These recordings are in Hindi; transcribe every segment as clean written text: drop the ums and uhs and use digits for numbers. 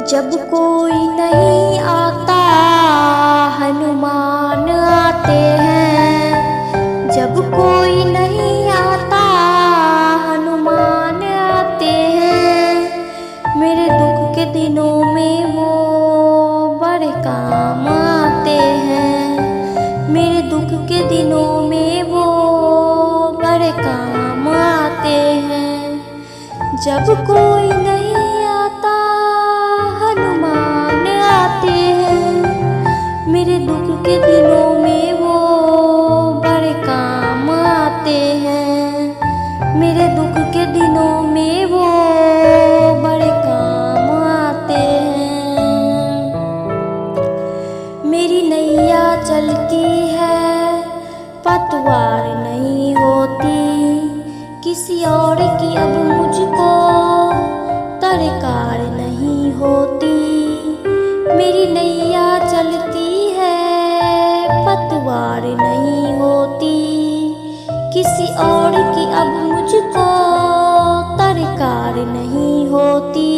जब कोई नहीं आता हनुमान आते हैं। जब कोई नहीं आता हनुमान आते हैं। मेरे दुख के दिनों में वो बड़े काम आते हैं। मेरे दुख के दिनों में वो बड़े काम आते हैं। जब कोई नहीं आता हनुमान आते हैं। मेरे दुख के दिनों में वो बड़े काम आते हैं। मेरे दुख के दिनों में वो बड़े काम आते हैं। मेरी नैया चलती है पतवार नहीं होती। किसी और की अब मुझको दरकार नहीं होती। मेरी नैया चलती है पतवार नहीं होती। किसी और की अब मुझको दरकार नहीं होती।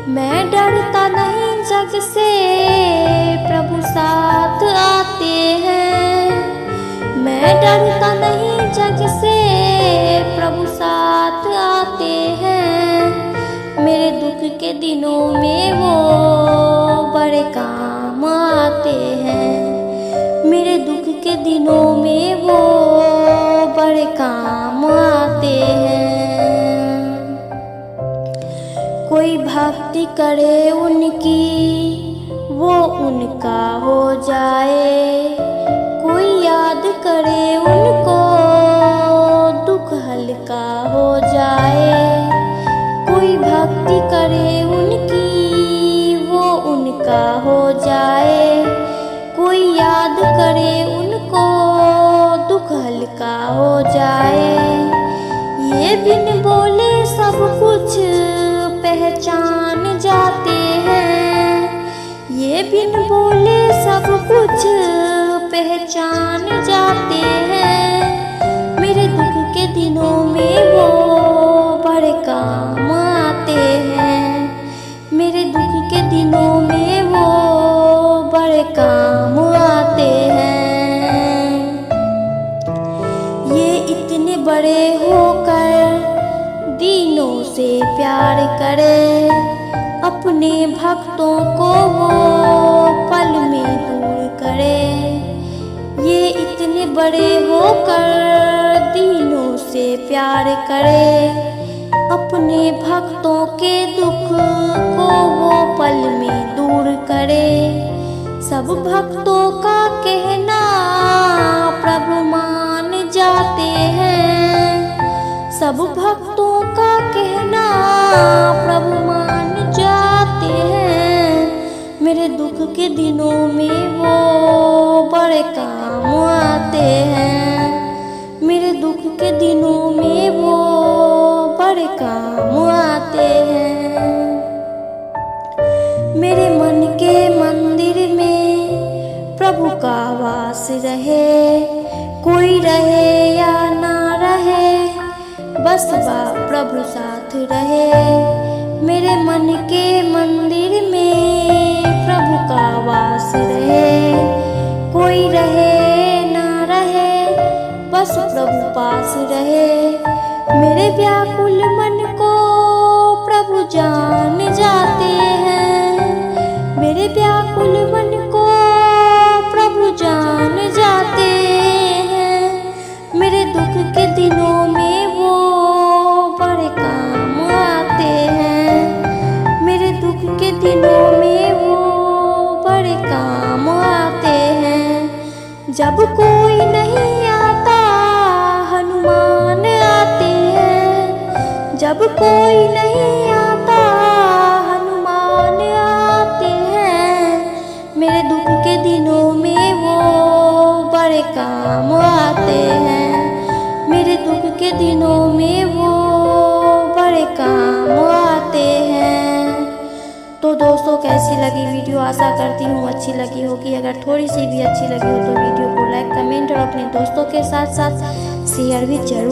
मैं डरता नहीं जग से प्रभु साथ आते हैं। मैं डरता नहीं जग से प्रभु साथ आते हैं। मेरे दुख के दिनों में वो बड़े काम आते हैं। मेरे दुख के दिनों में वो बड़े काम आते हैं। कोई भक्ति करे उनकी वो उनका हो जाए। कोई याद करे उनको दुख हल्का हो जाए। कोई भक्ति करे उनकी वो उनका हो जाए। कोई याद करे उनको दुख हल्का हो जाए। ये बिन बोले सब कुछ पहचान जाते हैं। ये बिन बोले सब कुछ पहचान जाते हैं। मेरे दुख के दिनों में वो बड़े काम आते हैं। मेरे दुख के दिनों में वो बड़े काम आते हैं। ये इतने बड़े होकर दीनों से प्यार करे। अपने भक्तों को वो पल में दूर करे। ये इतने बड़े होकर दीनों से प्यार करे। अपने भक्तों के दुख को वो पल में दूर करे। सब भक्तों का कहना प्रभु मान जाते हैं। सब भक्तों का कहना प्रभु मान जाते हैं। मेरे दुख के दिनों में वो बड़े काम आते हैं। मेरे दुख के दिनों में वो बड़े काम आते हैं। मेरे मन के मंदिर में प्रभु का वास रहे। कोई रहे या ना रहे बस प्रभु साथ रहे। मेरे मन के मंदिर में प्रभु का वास रहे। कोई रहे ना रहे बस प्रभु पास रहे। मेरे व्याकुल मन को प्रभु जान जाते हैं। मेरे व्याकुल मन को प्रभु जान जाते हैं। मेरे दुख के दिनों में वो बड़े काम आते हैं। मेरे दुख के दिनों में वो बड़े काम आते हैं। जब कोई नहीं आता हनुमान आते हैं। जब कोई नहीं आता हनुमान आते हैं। मेरे दुख के दिनों में वो बड़े काम आते हैं। मेरे दुख के दिनों में वो बड़े काम आते हैं। तो दोस्तों कैसी लगी वीडियो, आशा करती हूँ अच्छी लगी होगी। अगर थोड़ी सी भी अच्छी लगी हो तो वीडियो को लाइक, कमेंट और अपने दोस्तों के साथ साथ शेयर भी जरूर